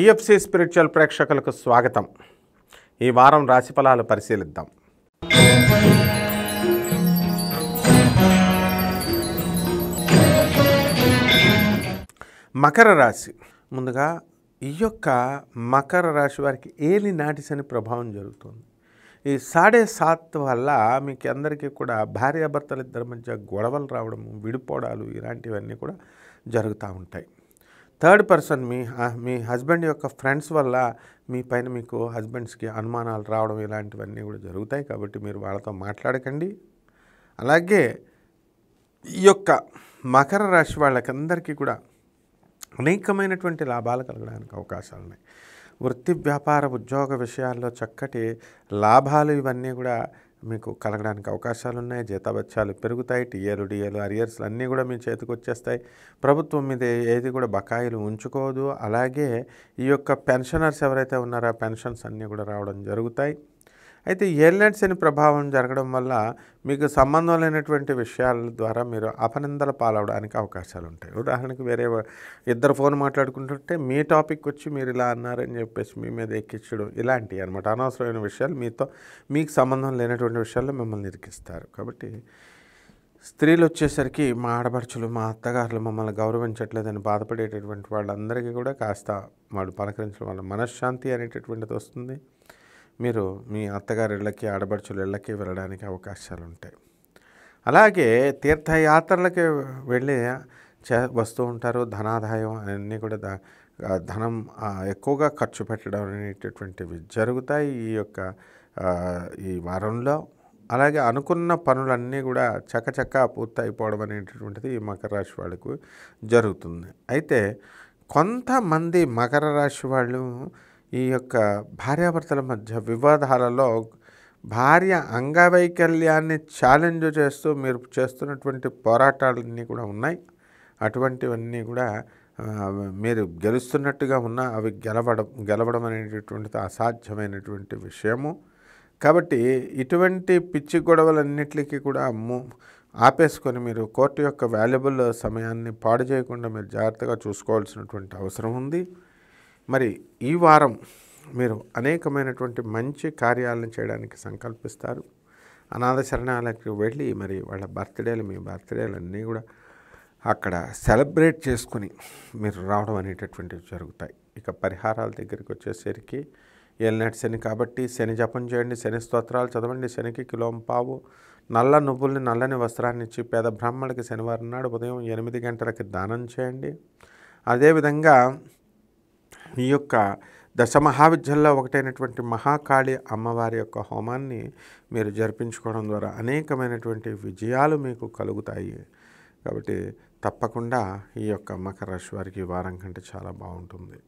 IFC spiritual ప్రేక్షకులకు స్వాగతం. ఈ వారం రాశి ఫలాలు పరిశీలిద్దాం. మకర రాశి. ముందుగా ఈ యొక్క మకర రాశి వారికి ఏలి నాటి శని ప్రభావం జరుగుతుంది. ఈ 7.5 వల్ల మీకు అందరికీ కూడా భార్యాభర్తల ఇద్దరి మధ్య గొడవలు రావడము, విడిపోవడాలు ఇలాంటివన్నీ కూడా జరుగుతూ ఉంటాయి. థర్డ్ పర్సన్ మీ హస్బెండ్ యొక్క ఫ్రెండ్స్ వల్ల మీ పైన మీకు హస్బెండ్స్కి అనుమానాలు రావడం ఇలాంటివన్నీ కూడా జరుగుతాయి. కాబట్టి మీరు వాళ్ళతో మాట్లాడకండి. అలాగే ఈ యొక్క మకర రాశి వాళ్ళకందరికీ కూడా అనేకమైనటువంటి లాభాలు కలగడానికి అవకాశాలు ఉన్నాయి. వృత్తి, వ్యాపార, ఉద్యోగ విషయాల్లో చక్కటి లాభాలు ఇవన్నీ కూడా మీకు కలగడానికి అవకాశాలు ఉన్నాయి. జీతభత్యాలు పెరుగుతాయి. డిఏలు అరియర్స్లు అన్నీ కూడా మీ చేతికి వచ్చేస్తాయి. ప్రభుత్వం మీద ఏది కూడా బకాయిలు ఉంచుకోదు. అలాగే ఈ యొక్క పెన్షనర్స్ ఎవరైతే ఉన్నారో పెన్షన్స్ అన్నీ కూడా రావడం జరుగుతాయి. అయితే ఏలినాటి శని ప్రభావం జరగడం వల్ల మీకు సంబంధం లేనటువంటి విషయాల ద్వారా మీరు అపనిందల పాలవడానికి అవకాశాలు ఉంటాయి. ఉదాహరణకి వేరే ఇద్దరు ఫోన్ మాట్లాడుకుంటుంటే మీ టాపిక్ వచ్చి మీరు ఇలా అన్నారని చెప్పేసి మీ మీద ఎక్కించడం ఇలాంటివి అనమాట. అనవసరమైన విషయాలు మీకు సంబంధం లేనటువంటి విషయాల్లో మిమ్మల్ని ఇరికిస్తారు. కాబట్టి స్త్రీలు వచ్చేసరికి మా ఆడపడుచులు, మా అత్తగారులు మమ్మల్ని గౌరవించట్లేదని బాధపడేటటువంటి వాళ్ళందరికీ కూడా కాస్త వాళ్ళు పలకరించడం వల్ల మనశ్శాంతి అనేటటువంటిది వస్తుంది. మీరు మీ అత్తగారి ఇళ్ళకి, ఆడపడుచుల ఇళ్ళకి వెళ్ళడానికి అవకాశాలు ఉంటాయి. అలాగే తీర్థయాత్రలకి వెళ్ళి వస్తూ ఉంటారు. ధనాదాయం అన్నీ కూడా ధనం ఎక్కువగా ఖర్చు పెట్టడం అనేటటువంటివి జరుగుతాయి ఈ వారంలో. అలాగే అనుకున్న పనులన్నీ కూడా చకచకా పూర్తయిపోవడం అనేటటువంటిది ఈ మకర రాశి వాళ్ళకు జరుగుతుంది. అయితే కొంతమంది మకర రాశి వాళ్ళు ఈ యొక్క భార్యాభర్తల మధ్య వివాదాలలో భార్య అంగవైకల్యాన్ని ఛాలెంజ్ చేస్తూ మీరు చేస్తున్నటువంటి పోరాటాలన్నీ కూడా ఉన్నాయి. అటువంటివన్నీ కూడా మీరు గెలుస్తున్నట్టుగా ఉన్నా అవి గెలవడం అనేటటువంటిది అసాధ్యమైనటువంటి విషయము. కాబట్టి ఇటువంటి పిచ్చి గొడవలన్నిటికీ కూడా ఆపేసుకొని మీరు కోర్టు యొక్క వాల్యుబుల్ సమయాన్ని పాడు చేయకుండా మీరు జాగ్రత్తగా చూసుకోవాల్సినటువంటి అవసరం ఉంది. మరి ఈ వారం మీరు అనేకమైనటువంటి మంచి కార్యాలను చేయడానికి సంకల్పిస్తారు. అనాథ శరణాలయాలకు వెళ్ళి మరి వాళ్ళ మీ బర్త్డేలన్నీ కూడా అక్కడ సెలబ్రేట్ చేసుకుని మీరు రావడం అనేటటువంటివి జరుగుతాయి. ఇక పరిహారాల దగ్గరికి వచ్చేసరికి ఏలినాటి శని కాబట్టి శని జపం చేయండి, శని స్తోత్రాలు చదవండి, శనికి కిలోంపావు నల్ల నువ్వుల్ని, నల్లని వస్త్రాన్ని ఇచ్చి పేద బ్రాహ్మణులకి శనివారం నాడు ఉదయం 8 గంటలకి దానం చేయండి. అదేవిధంగా ఈ యొక్క దశమహావిద్యల్లో ఒకటైనటువంటి మహాకాళి అమ్మవారి యొక్క హోమాన్ని మీరు జరిపించుకోవడం ద్వారా అనేకమైనటువంటి విజయాలు మీకు కలుగుతాయి. కాబట్టి తప్పకుండా ఈ యొక్క మకర రాశి వారికి ఈ వారం కంటే చాలా బాగుంటుంది.